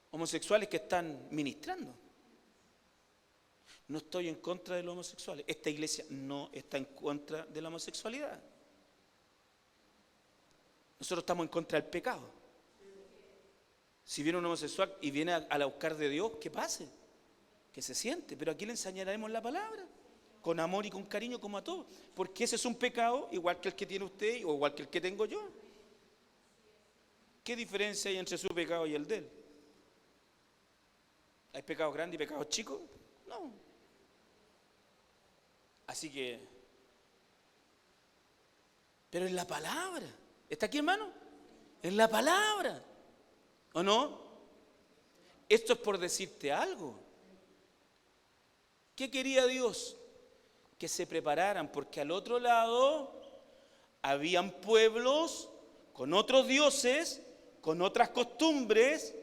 homosexuales que están ministrando. No estoy en contra de los homosexuales. Esta iglesia no está en contra de la homosexualidad. Nosotros estamos en contra del pecado. Si viene un homosexual y viene a buscar de Dios, que pase, que se siente. Pero aquí le enseñaremos la palabra, con amor y con cariño como a todos. Porque ese es un pecado igual que el que tiene usted o igual que el que tengo yo. ¿Qué diferencia hay entre su pecado y el de él? ¿Hay pecados grandes y pecados chicos? No. Así que, pero en la palabra. ¿Está aquí, hermano? En la palabra. ¿O no? Esto es por decirte algo. ¿Qué quería Dios? Que se prepararan, porque al otro lado habían pueblos con otros dioses, con otras costumbres,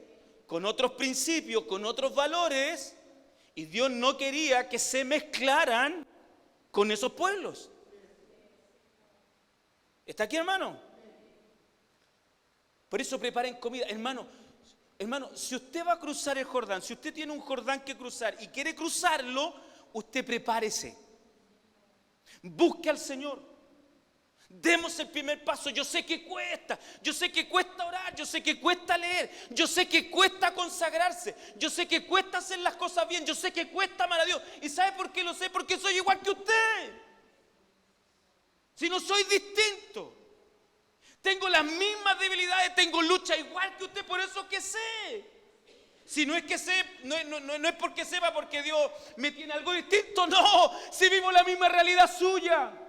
con otros principios, con otros valores, y Dios no quería que se mezclaran con esos pueblos. ¿Está aquí, hermano? Por eso preparen comida. Hermano, si usted va a cruzar el Jordán, si usted tiene un Jordán que cruzar y quiere cruzarlo, usted prepárese. Busque al Señor. Demos el primer paso. Yo sé que cuesta orar, yo sé que cuesta leer, yo sé que cuesta consagrarse, yo sé que cuesta hacer las cosas bien, yo sé que cuesta amar a Dios. ¿Y sabe por qué lo sé? Porque soy igual que usted. Si no soy distinto, tengo las mismas debilidades, tengo lucha igual que usted, por eso que sé. Si no es que sé, no es porque sepa porque Dios me tiene algo distinto, no, si vivo la misma realidad suya.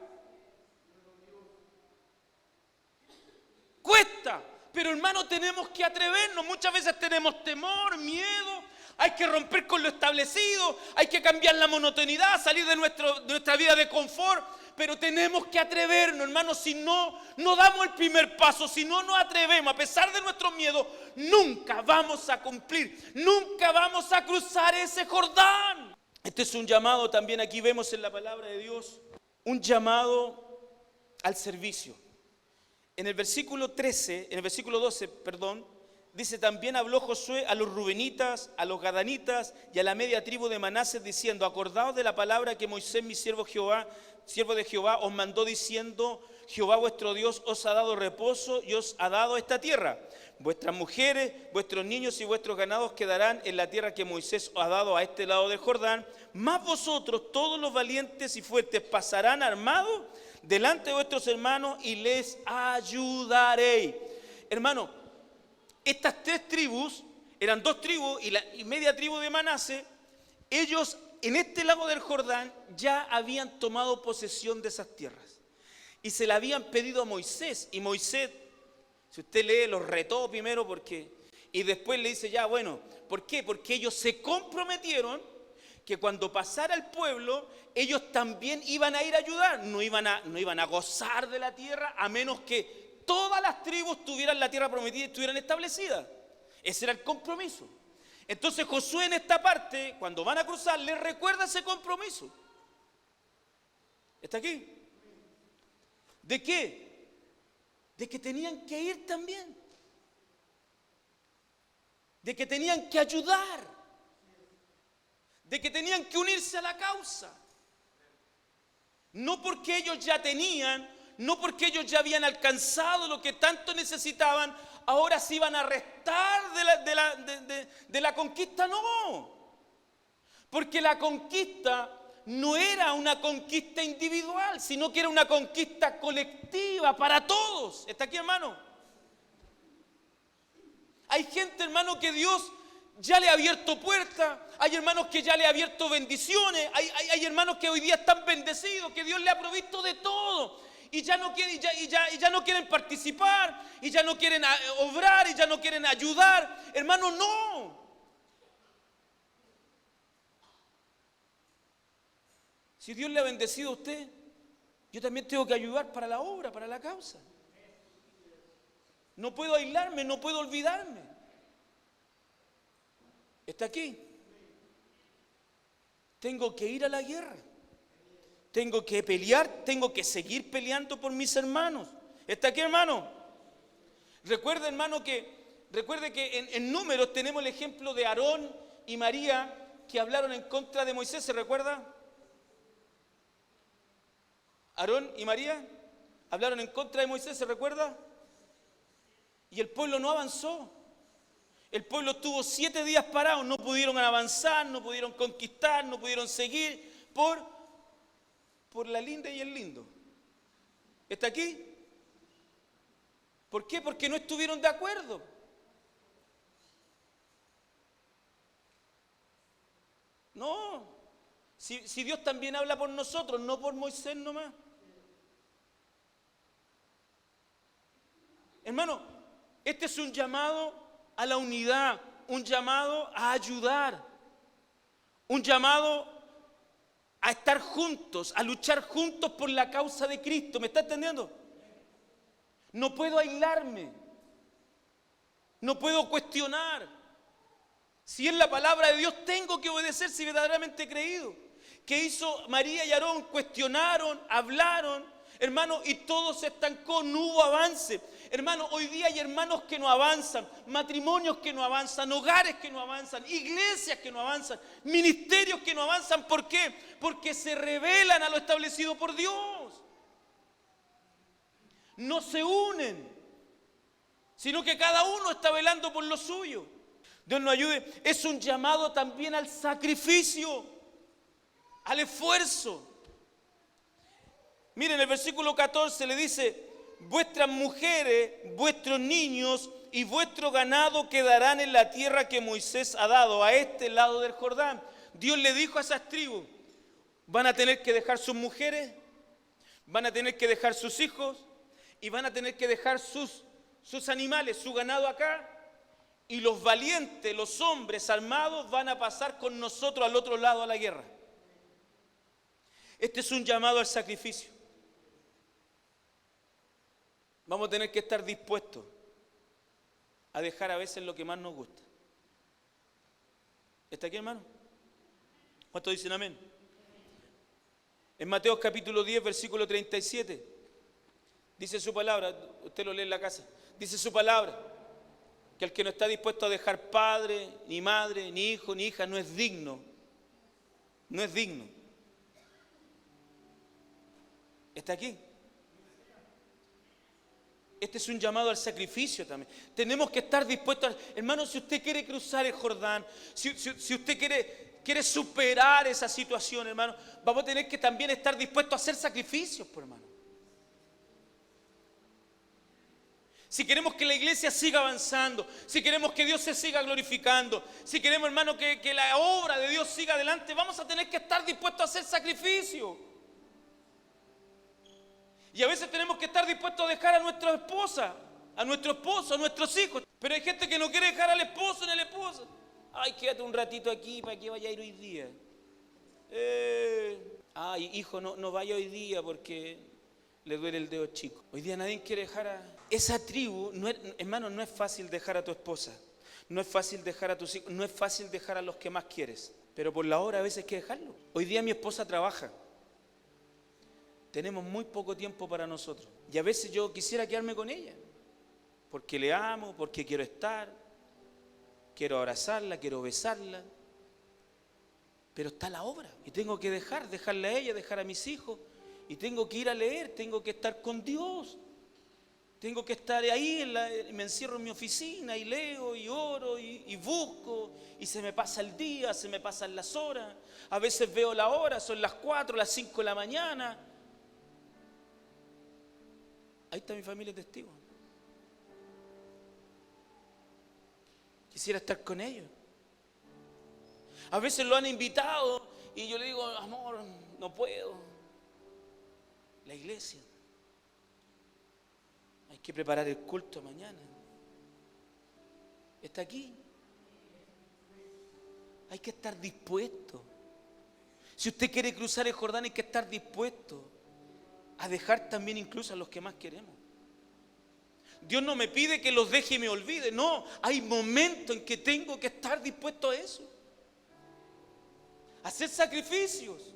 Cuesta, pero hermano, tenemos que atrevernos. Muchas veces tenemos temor, miedo. Hay que romper con lo establecido, hay que cambiar la monotonidad, salir de nuestra vida de confort. Pero tenemos que atrevernos, hermano. Si no damos el primer paso, si no nos atrevemos, a pesar de nuestro miedo, nunca vamos a cumplir, nunca vamos a cruzar ese Jordán. Este es un llamado, también aquí vemos en la palabra de Dios, un llamado al servicio. En el versículo 12, dice: también habló Josué a los rubenitas, a los gadanitas y a la media tribu de Manasés, diciendo: acordaos de la palabra que Moisés, mi siervo de Jehová, os mandó diciendo: Jehová vuestro Dios os ha dado reposo y os ha dado esta tierra. Vuestras mujeres, vuestros niños y vuestros ganados quedarán en la tierra que Moisés os ha dado a este lado del Jordán. Mas vosotros, todos los valientes y fuertes, pasarán armados delante de vuestros hermanos y les ayudaréis. Hermano, estas tres tribus, eran dos tribus y media tribu de Manasés, ellos en este lago del Jordán ya habían tomado posesión de esas tierras. Y se la habían pedido a Moisés. Y Moisés, si usted lee, los retó primero y después le dice: ya, bueno, ¿por qué? Porque ellos se comprometieron que cuando pasara el pueblo, ellos también iban a ir a ayudar. No iban a gozar de la tierra a menos que todas las tribus tuvieran la tierra prometida y estuvieran establecidas. Ese era el compromiso. Entonces Josué, en esta parte, cuando van a cruzar, les recuerda ese compromiso. ¿Está aquí? ¿De qué? De que tenían que ir también. De que tenían que ayudar. De que tenían que unirse a la causa. No porque ellos ya tenían, no porque ellos ya habían alcanzado lo que tanto necesitaban, ahora se iban a restar de la conquista, no. Porque la conquista no era una conquista individual, sino que era una conquista colectiva para todos. ¿Está aquí, hermano? Hay gente, hermano, que Dios ya le ha abierto puertas. Hay hermanos que ya le ha abierto bendiciones. Hay hermanos que hoy día están bendecidos, que Dios le ha provisto de todo. Y ya no quieren, ya no quieren participar, y ya no quieren obrar, y ya no quieren ayudar. Hermano, no. Si Dios le ha bendecido a usted, yo también tengo que ayudar para la obra, para la causa. No puedo aislarme, no puedo olvidarme. ¿Está aquí? Tengo que ir a la guerra. Tengo que pelear, tengo que seguir peleando por mis hermanos. ¿Está aquí, hermano? Recuerde, hermano, recuerde que en Números tenemos el ejemplo de Aarón y María que hablaron en contra de Moisés, ¿se recuerda? Aarón y María hablaron en contra de Moisés, ¿se recuerda? Y el pueblo no avanzó. El pueblo estuvo 7 días parado, no pudieron avanzar, no pudieron conquistar, no pudieron seguir por la linda y el lindo. ¿Está aquí? ¿Por qué? Porque no estuvieron de acuerdo. No. Si Dios también habla por nosotros, no por Moisés nomás. Hermano, este es un llamado a la unidad, un llamado a ayudar, un llamado a estar juntos, a luchar juntos por la causa de Cristo. ¿Me está entendiendo? No puedo aislarme, no puedo cuestionar. Si es la palabra de Dios, tengo que obedecer si verdaderamente he creído. ¿Qué hizo María y Aarón? Cuestionaron, hablaron, hermano, y todo se estancó, no hubo avance. Hermano, hoy día hay hermanos que no avanzan, matrimonios que no avanzan, hogares que no avanzan, iglesias que no avanzan, ministerios que no avanzan. ¿Por qué? Porque se rebelan a lo establecido por Dios. No se unen, sino que cada uno está velando por lo suyo. Dios nos ayude. Es un llamado también al sacrificio, al esfuerzo. Miren, el versículo 14 le dice: vuestras mujeres, vuestros niños y vuestro ganado quedarán en la tierra que Moisés ha dado, a este lado del Jordán. Dios le dijo a esas tribus: van a tener que dejar sus mujeres, van a tener que dejar sus hijos y van a tener que dejar sus animales, su ganado acá. Y los valientes, los hombres armados, van a pasar con nosotros al otro lado a la guerra. Este es un llamado al sacrificio. Vamos a tener que estar dispuestos a dejar a veces lo que más nos gusta. ¿Está aquí, hermano? ¿Cuántos dicen amén? En Mateo capítulo 10, versículo 37, dice su palabra, usted lo lee en la casa, dice su palabra, que el que no está dispuesto a dejar padre, ni madre, ni hijo, ni hija, no es digno. No es digno. ¿Está aquí? Este es un llamado al sacrificio también. Tenemos que estar dispuestos, hermano, si usted quiere cruzar el Jordán, si usted quiere superar esa situación, hermano, vamos a tener que también estar dispuestos a hacer sacrificios, por hermano. Si queremos que la iglesia siga avanzando, si queremos que Dios se siga glorificando, si queremos, hermano, que la obra de Dios siga adelante, vamos a tener que estar dispuestos a hacer sacrificios. Y a veces tenemos que estar dispuestos a dejar a nuestra esposa, a nuestro esposo, a nuestros hijos. Pero hay gente que no quiere dejar al esposo ni a la esposa. Ay, quédate un ratito aquí para que vaya a ir hoy día. Ay, hijo, no vaya hoy día porque le duele el dedo chico. Hoy día nadie quiere dejar a... Esa tribu, hermano, no es fácil dejar a tu esposa. No es fácil dejar a tus hijos. No es fácil dejar a los que más quieres. Pero por la hora a veces hay que dejarlo. Hoy día mi esposa trabaja. Tenemos muy poco tiempo para nosotros. Y a veces yo quisiera quedarme con ella. Porque le amo, porque quiero estar. Quiero abrazarla, quiero besarla. Pero está la obra. Y tengo que dejarla a ella, dejar a mis hijos. Y tengo que ir a leer, tengo que estar con Dios. Tengo que estar ahí, me encierro en mi oficina y leo y oro y busco y se me pasa el día, se me pasan las horas. A veces veo la hora, son las 4, las 5 de la mañana. Ahí está mi familia testigo. Quisiera estar con ellos. A veces lo han invitado y yo le digo, amor, no puedo. La iglesia. Hay que preparar el culto mañana. Está aquí. Hay que estar dispuesto. Si usted quiere cruzar el Jordán, hay que estar dispuesto a dejar también incluso a los que más queremos. Dios no me pide que los deje y me olvide. No, hay momentos en que tengo que estar dispuesto a eso. A hacer sacrificios.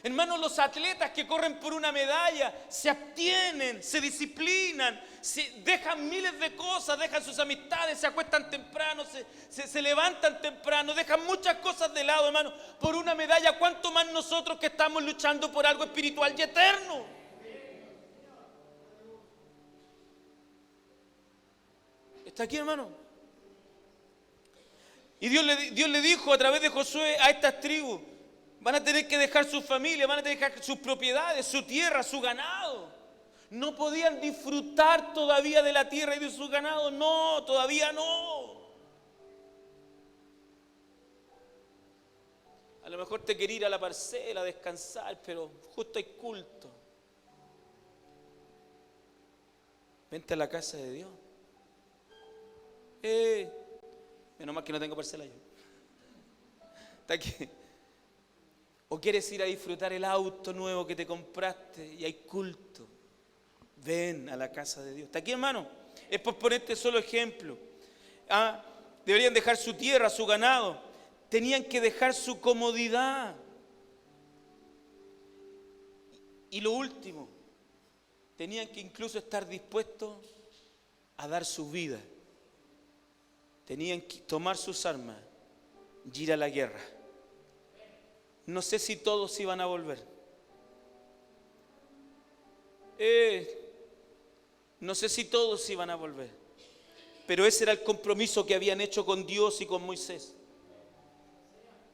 Hermanos, los atletas que corren por una medalla se abstienen, se disciplinan, dejan miles de cosas, dejan sus amistades, se acuestan temprano, se levantan temprano, dejan muchas cosas de lado, hermano, por una medalla. ¿Cuánto más nosotros que estamos luchando por algo espiritual y eterno? ¿Está aquí, hermano? Y Dios le dijo a través de Josué a estas tribus: van a tener que dejar su familia, van a tener que dejar sus propiedades, su tierra, su ganado. No podían disfrutar todavía de la tierra y de su ganado. No, todavía no. A lo mejor te quería ir a la parcela a descansar, pero justo hay culto. Vente a la casa de Dios. Menos mal que no tengo parcela yo. Está aquí. O quieres ir a disfrutar el auto nuevo que te compraste y hay culto. Ven a la casa de Dios. ¿Está aquí, hermano? Es por ponerte solo ejemplo. Deberían dejar su tierra, su ganado. Tenían que dejar su comodidad. Y lo último, tenían que incluso estar dispuestos a dar su vida. Tenían que tomar sus armas y ir a la guerra. No sé si todos iban a volver. No sé si todos iban a volver. Pero ese era el compromiso que habían hecho con Dios y con Moisés.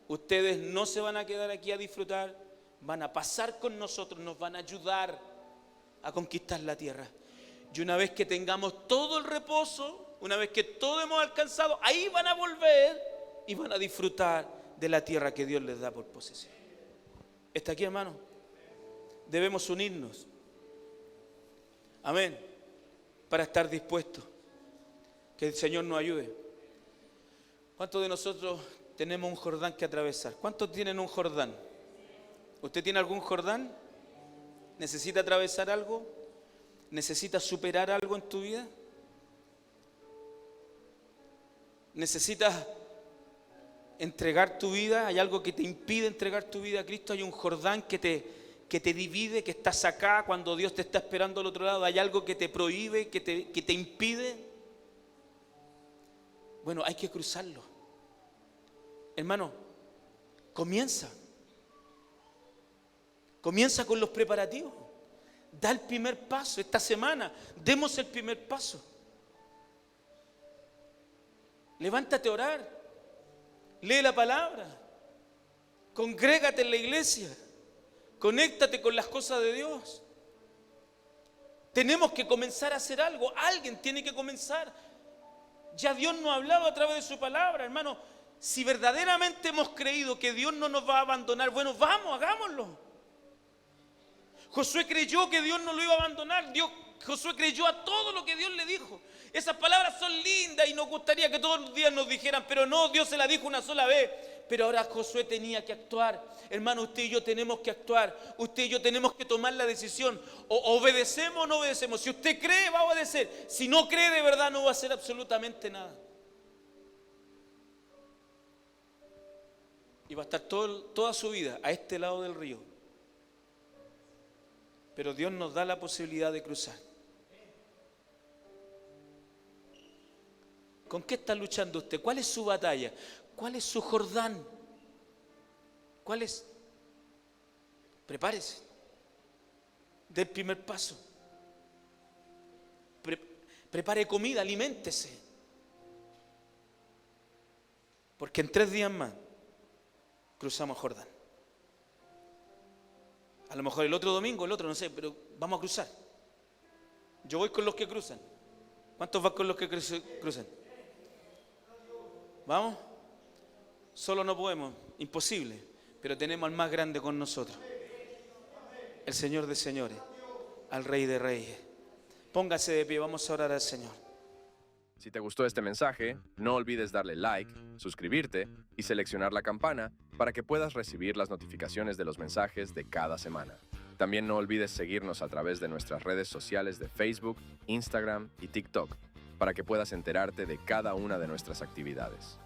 Ustedes no se van a quedar aquí a disfrutar, van a pasar con nosotros, nos van a ayudar a conquistar la tierra. Y una vez que tengamos todo el reposo, una vez que todo hemos alcanzado, ahí van a volver y van a disfrutar de la tierra que Dios les da por posesión. ¿Está aquí, hermano? Debemos unirnos. Amén. Para estar dispuestos. Que el Señor nos ayude. ¿Cuántos de nosotros tenemos un Jordán que atravesar? ¿Cuántos tienen un Jordán? ¿Usted tiene algún Jordán? ¿Necesita atravesar algo? ¿Necesita superar algo en tu vida? ¿Necesitas entregar tu vida? ¿Hay algo que te impide entregar tu vida a Cristo? ¿Hay un Jordán que te divide, que estás acá cuando Dios te está esperando al otro lado? ¿Hay algo que te prohíbe, que te impide? Bueno, hay que cruzarlo. Hermano, comienza con los preparativos. Da el primer paso esta semana. Demos el primer paso. Levántate a orar. Lee la palabra. Congrégate en la iglesia. Conéctate con las cosas de Dios. Tenemos que comenzar a hacer algo. Alguien tiene que comenzar. Ya Dios nos ha hablado a través de su palabra, hermano. Si verdaderamente hemos creído que Dios no nos va a abandonar, bueno, vamos, hagámoslo. Josué creyó que Dios no lo iba a abandonar. Josué creyó a todo lo que Dios le dijo. Esas palabras son lindas y nos gustaría que todos los días nos dijeran, pero no, Dios se las dijo una sola vez. Pero ahora Josué tenía que actuar. Hermano, usted y yo tenemos que actuar. Usted y yo tenemos que tomar la decisión. O obedecemos o no obedecemos. Si usted cree, va a obedecer. Si no cree, de verdad no va a hacer absolutamente nada. Y va a estar toda su vida a este lado del río. Pero Dios nos da la posibilidad de cruzar. ¿Con qué está luchando usted? ¿Cuál es su batalla? ¿Cuál es su Jordán? ¿Cuál es? Prepárese. Dé el primer paso. Prepare comida, aliméntese. Porque en 3 días más cruzamos Jordán. A lo mejor el otro domingo, el otro, no sé, pero vamos a cruzar. Yo voy con los que cruzan. ¿Cuántos van con los que cruzan? ¿Vamos? Solo no podemos, imposible, pero tenemos al más grande con nosotros. El Señor de señores, al Rey de reyes. Póngase de pie, vamos a orar al Señor. Si te gustó este mensaje, no olvides darle like, suscribirte y seleccionar la campana para que puedas recibir las notificaciones de los mensajes de cada semana. También no olvides seguirnos a través de nuestras redes sociales de Facebook, Instagram y TikTok para que puedas enterarte de cada una de nuestras actividades.